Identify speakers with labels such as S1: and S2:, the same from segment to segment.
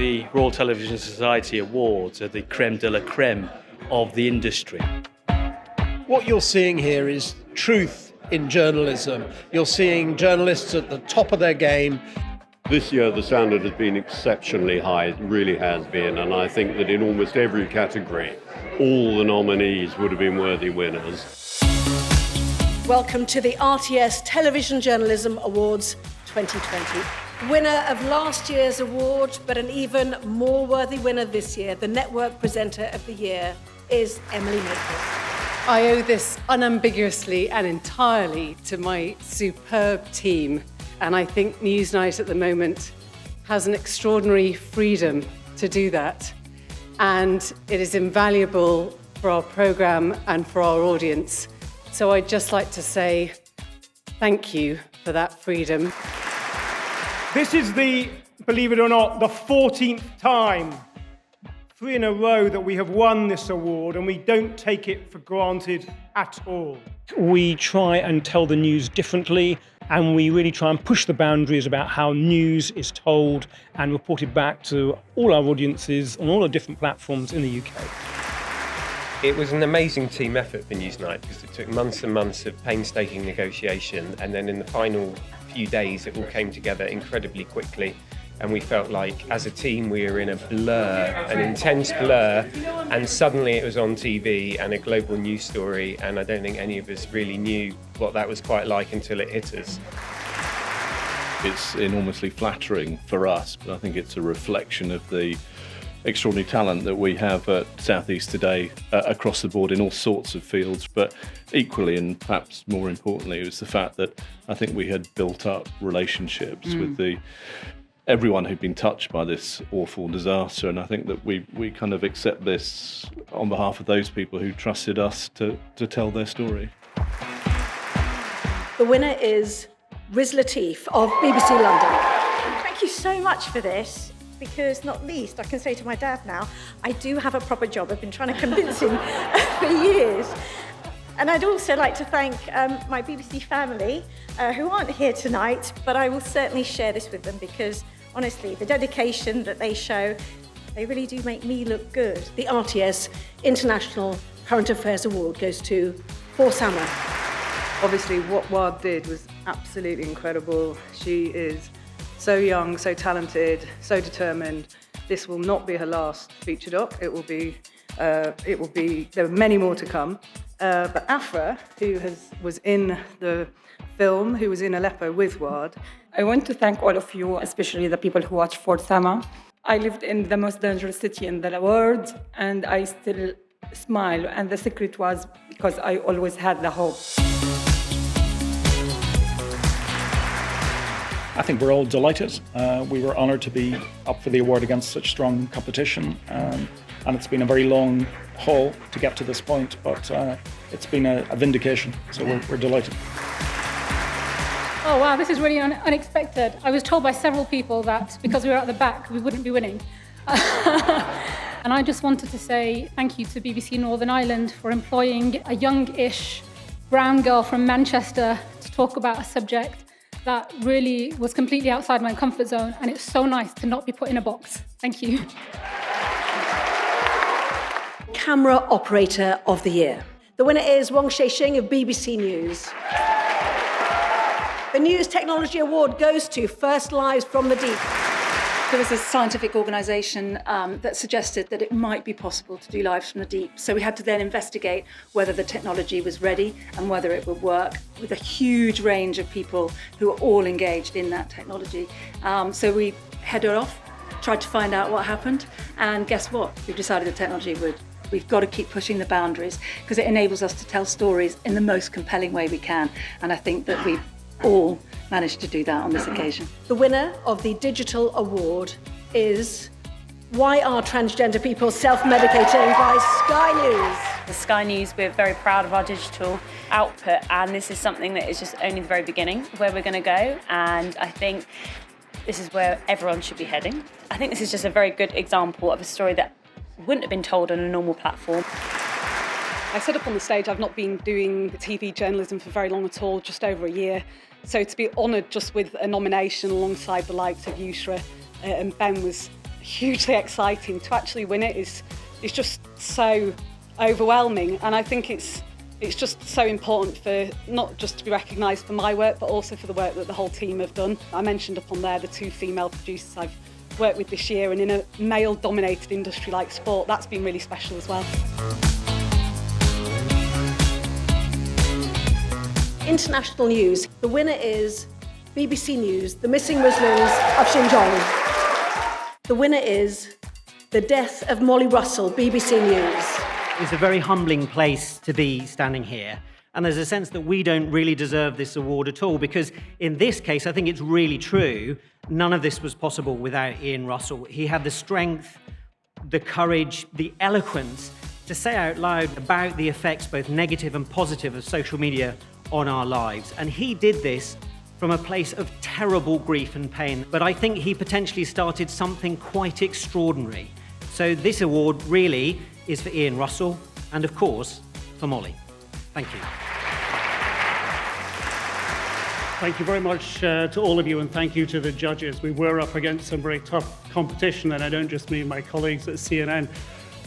S1: the Royal Television Society Awards are the creme de la creme of the industry.
S2: What you're seeing here is truth in journalism. You're seeing journalists at the top of their game.
S3: This year the standard has been exceptionally high, it really has been, and I think that in almost every category, all the nominees would have been worthy winners.
S4: Welcome to the RTS Television Journalism Awards 2020. Winner of last year's award, but an even more worthy winner this year, the Network Presenter of the Year, is Emily MAITLIS.
S5: I owe this unambiguously and entirely to my superb team. And I think Newsnight at the moment has an extraordinary freedom to do that. And it is invaluable for our programme and for our audience. So I'd just like to say thank you for that freedom.
S6: This is believe it or not, the 14th time, 3 in a row, that we have won this award, and we don't take it for granted at all.
S7: We try and tell the news differently, and we really try and push the boundaries about how news is told and reported back to all our audiences on all the different platforms in the UK.
S8: It was an amazing team effort for Newsnight because it took months and months of painstaking negotiation, and then in the final few days it all came together incredibly quickly, and we felt like as a team we were in a blur, an intense blur, and suddenly it was on TV and a global news story, and I don't think any of us really knew what that was quite like until it hit us.
S9: It's enormously flattering for us, but I think it's a reflection of the extraordinary talent that we have at South East today across the board in all sorts of fields, but equally and perhaps more importantly it was the fact that I think we had built up relationships with everyone who'd been touched by this awful disaster, and I think that we kind of accept this on behalf of those people who trusted us to tell their story.
S4: The winner is Riz Latif of BBC London.
S10: Thank you so much for this, because not least, I can say to my dad now, I do have a proper job. I've been trying to convince him for years. And I'd also like to thank my BBC family, who aren't here tonight, but I will certainly share this with them because, honestly, the dedication that they show, they really do make me look good.
S4: The RTS International Current Affairs Award goes to Sama.
S11: Obviously, what Ward did was absolutely incredible. She is so young, so talented, so determined. This will not be her last feature doc. It will be. There are many more to come. But Afra, who was in the film, who was in Aleppo with Ward.
S12: I want to thank all of you, especially the people who watch for Sama. I lived in the most dangerous city in the world, and I still smile. And the secret was because I always had the hope.
S7: I think we're all delighted. We were honoured to be up for the award against such strong competition, and it's been a very long haul to get to this point, but it's been a vindication, so we're delighted.
S13: Oh wow, this is really unexpected. I was told by several people that because we were at the back, we wouldn't be winning. And I just wanted to say thank you to BBC Northern Ireland for employing a young-ish brown girl from Manchester to talk about a subject that really was completely outside my comfort zone, and it's so nice to not be put in a box. Thank you.
S4: Camera Operator of the Year. The winner is Wong Shexing of BBC News. The News Technology Award goes to First Lives from the Deep.
S14: There was a scientific organisation that suggested that it might be possible to do Lives from the Deep. So we had to then investigate whether the technology was ready and whether it would work, with a huge range of people who are all engaged in that technology. So we headed off, tried to find out what happened, and guess what? We've decided the technology would. We've got to keep pushing the boundaries because it enables us to tell stories in the most compelling way we can. And I think that we've all managed to do that on this occasion.
S4: The winner of the Digital Award is Why Are Transgender People Self-Medicating by Sky News.
S15: The Sky News, we're very proud of our digital output, and this is something that is just only the very beginning of where we're going to go, and I think this is where everyone should be heading. I think this is just a very good example of a story that wouldn't have been told on a normal platform.
S16: I said up on the stage, I've not been doing TV journalism for very long at all, just over a year. So to be honoured just with a nomination alongside the likes of Yusra and Ben was hugely exciting. To actually win it is just so overwhelming, and I think it's just so important for not just to be recognised for my work, but also for the work that the whole team have done. I mentioned up on there the 2 female producers I've worked with this year, and in a male-dominated industry like sport, that's been really special as well.
S4: International news. The winner is BBC News, The Missing Muslims of Xinjiang. The winner is The Death of Molly Russell, BBC News.
S17: It's a very humbling place to be standing here. And there's a sense that we don't really deserve this award at all, because in this case, I think it's really true, none of this was possible without Ian Russell. He had the strength, the courage, the eloquence to say out loud about the effects, both negative and positive, of social media on our lives. And he did this from a place of terrible grief and pain. But I think he potentially started something quite extraordinary. So this award really is for Ian Russell and, of course, for Molly. Thank you.
S18: Thank you very much to all of you, and thank you to the judges. We were up against some very tough competition, and I don't just mean my colleagues at CNN.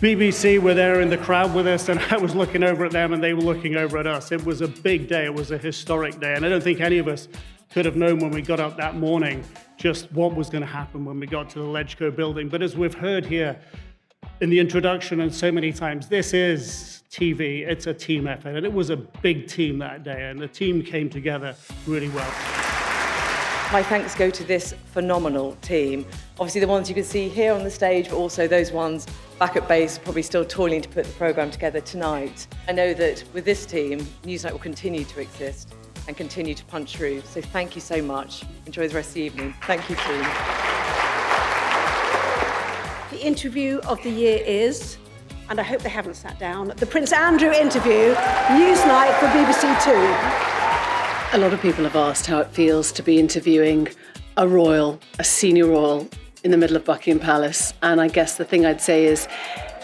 S18: BBC were there in the crowd with us, and I was looking over at them and they were looking over at us. It was a big day, it was a historic day, and I don't think any of us could have known when we got up that morning just what was going to happen when we got to the Legco building. But as we've heard here in the introduction and so many times, this is TV, it's a team effort, and it was a big team that day, and the team came together really well.
S19: My thanks go to this phenomenal team. Obviously the ones you can see here on the stage, but also those ones back at base, probably still toiling to put the programme together tonight. I know that with this team, Newsnight will continue to exist and continue to punch through. So thank you so much. Enjoy the rest of the evening. Thank you, team.
S4: The interview of the year is, and I hope they haven't sat down, the Prince Andrew interview, Newsnight for BBC Two.
S5: A lot of people have asked how it feels to be interviewing a senior royal in the middle of Buckingham Palace. And I guess the thing I'd say is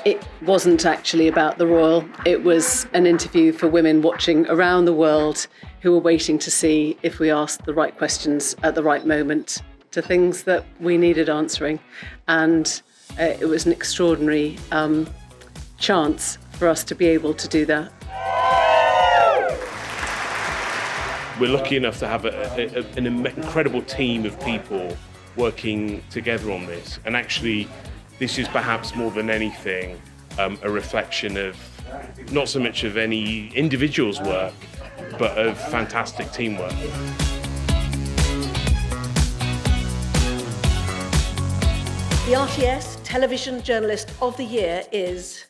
S5: it wasn't actually about the royal. It was an interview for women watching around the world who were waiting to see if we asked the right questions at the right moment to things that we needed answering. And it was an extraordinary chance for us to be able to do that.
S20: We're lucky enough to have an incredible team of people working together on this. And actually, this is perhaps more than anything a reflection of not so much of any individual's work, but of fantastic teamwork.
S4: The RTS Television Journalist of the Year is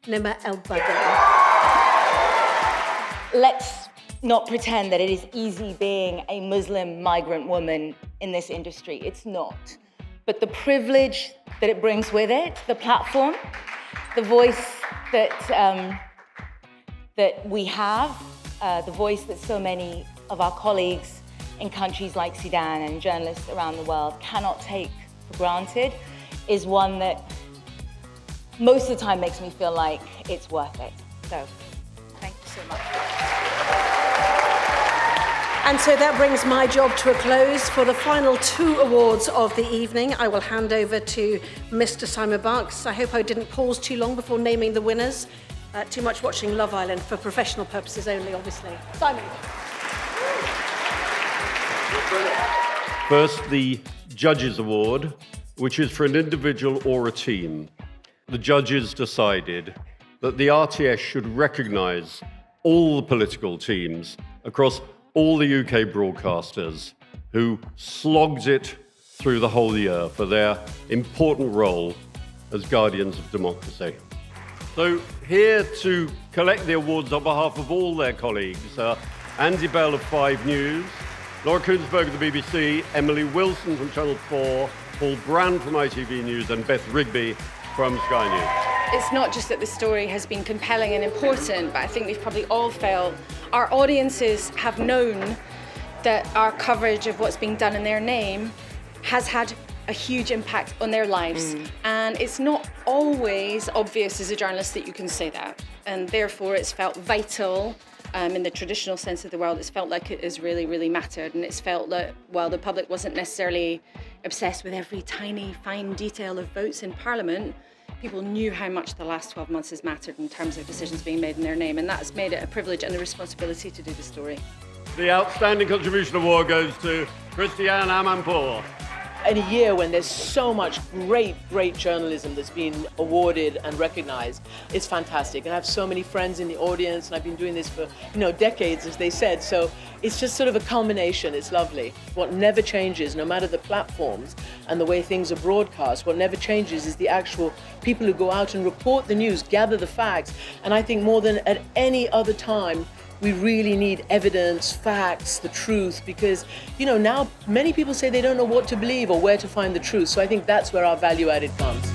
S4: Nima El-Badr.
S21: Let's not pretend that it is easy being a Muslim migrant woman in this industry. It's not. But the privilege that it brings with it, the platform, the voice that we have, the voice that so many of our colleagues in countries like Sudan and journalists around the world cannot take for granted, is one that most of the time makes me feel like it's worth it. So, thank you so much.
S4: And so that brings my job to a close. For the final 2 awards of the evening, I will hand over to Mr. Simon Barks. I hope I didn't pause too long before naming the winners. Too much watching Love Island for professional purposes only, obviously. Simon.
S3: First, the Judges Award, which is for an individual or a team. The judges decided that the RTS should recognise all the political teams across all the UK broadcasters who slogged it through the whole year for their important role as guardians of democracy. So here to collect the awards on behalf of all their colleagues are Andy Bell of 5 News, Laura Kuenssberg of the BBC, Emily Wilson from Channel 4, Paul Brand from ITV News, and Beth Rigby from Sky News.
S22: It's not just that the story has been compelling and important, but I think we've probably all felt our audiences have known that our coverage of what's being done in their name has had a huge impact on their lives. And it's not always obvious as a journalist that you can say that. And therefore it's felt vital in the traditional sense of the world, it's felt like it has really, really mattered. And it's felt that while the public wasn't necessarily obsessed with every tiny, fine detail of votes in Parliament, people knew how much the last 12 months has mattered in terms of decisions being made in their name. And that's made it a privilege and a responsibility to do the story.
S3: The Outstanding Contribution Award goes to CHRISTIANE AMANPOUR.
S1: In a year when there's so much great journalism that's been awarded and recognized, it's fantastic. And I have so many friends in the audience, and I've been doing this for, decades, as they said. So it's just sort of a culmination. It's lovely. What never changes, no matter the platforms and the way things are broadcast, what never changes is the actual people who go out and report the news, gather the facts. And I think more than at any other time, we really need evidence, facts, the truth, because, now many people say they don't know what to believe or where to find the truth. So I think that's where our value added comes.